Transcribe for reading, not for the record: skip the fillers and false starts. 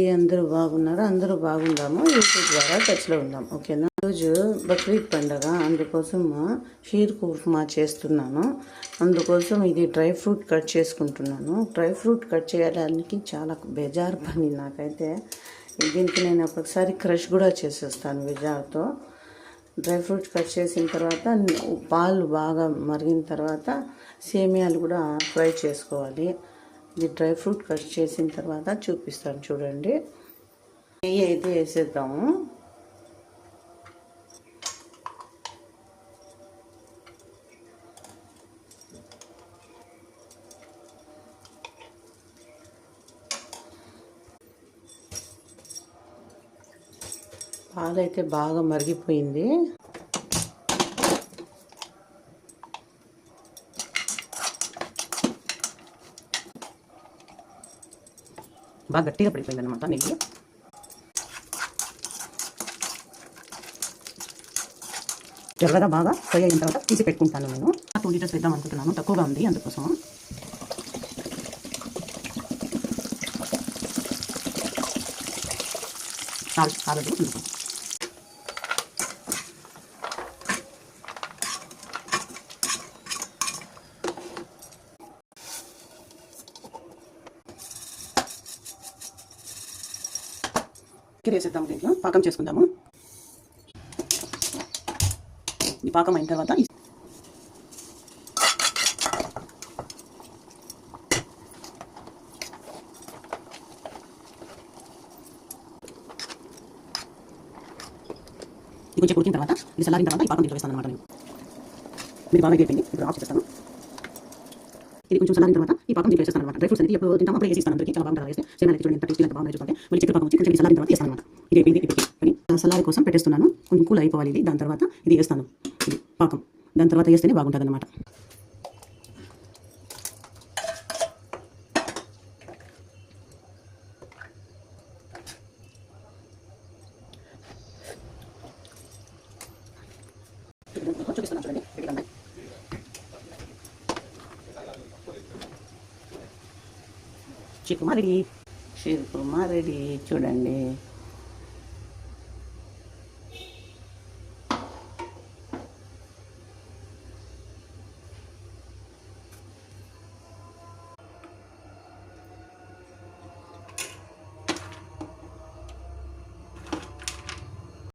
అందరూ బాగున్నారు, అందరూ బాగుందాము. యూట్యూబ్ ద్వారా టచ్లో ఉందాం, ఓకేనా. ఈరోజు బక్రీద్ పండగ, అందుకోసం షీర్ కుర్మా చేస్తున్నాను. అందుకోసం ఇది డ్రై ఫ్రూట్ కట్ చేసుకుంటున్నాను. డ్రై ఫ్రూట్ కట్ చేయడానికి చాలా బేజారు పని నాకైతే. దీనికి నేను ఒకసారి క్రష్ కూడా చేసేస్తాను బేజారుతో. డ్రై ఫ్రూట్స్ కట్ చేసిన తర్వాత పాలు బాగా మరిగిన తర్వాత సేమియాలు కూడా ఫ్రై చేసుకోవాలి. ఇది డ్రై ఫ్రూట్ కట్ చేసిన తర్వాత చూపిస్తాను, చూడండి. నెయ్యి అయితే వేసేద్దాము. పాలైతే బాగా మరిగిపోయింది. బాగా గట్టిగా పడిపోయింది అనమాట నెయ్యి. ఎర్రగా బాగా ఫ్రై అయిన తర్వాత తీసి పెట్టుకుంటాను. నేను 2 లీటర్స్ వేద్దాం అనుకుంటున్నాను, తక్కువగా ఉంది అందుకోసం. చాలదు అందుకోసం. వేసేద్దాము, దీంట్లో పాకం చేసుకుందాము. ఈ పాకం అయిన తర్వాత కొంచెం ఉడికిన తర్వాత ఇది చల్లారిన తర్వాత ఈ పాకం దీంట్లో వేస్తాను అనమాట. నేను మీరు బాగా అయిపోయింది, ఇప్పుడు ఆఫ్ చేస్తాను. ఇది కొంచెం చల్లారిన తర్వాత ఈ పాకం దీంట్లో వేస్తాను అనమాట. డ్రై ఫ్రూట్స్ అనేది ఎప్పుడు తింటాము అప్పుడు వేసి అందరికీ చాలా బాగా వేస్తే సేమియా చూడండి ఎంత టేస్టీ ఎంత బాగా చూడండి. మళ్ళీ చక్కెర పాకం వచ్చి కొంచెం చల్లారిన తర్వాత వేస్తాను అనమాట. ఇది అయిపోయింది. ఇప్పుడు చల్లారి కోసం పెట్టేస్తున్నాను, కొంచెం కూల్ అయిపోవాలి ఇది. దాని తర్వాత ఇది వేస్తాను, ఇది పాకం. దాని తర్వాత వేస్తేనే బాగుంటుంది అనమాట. షీర్ కుర్మా రెడీ, చూడండి.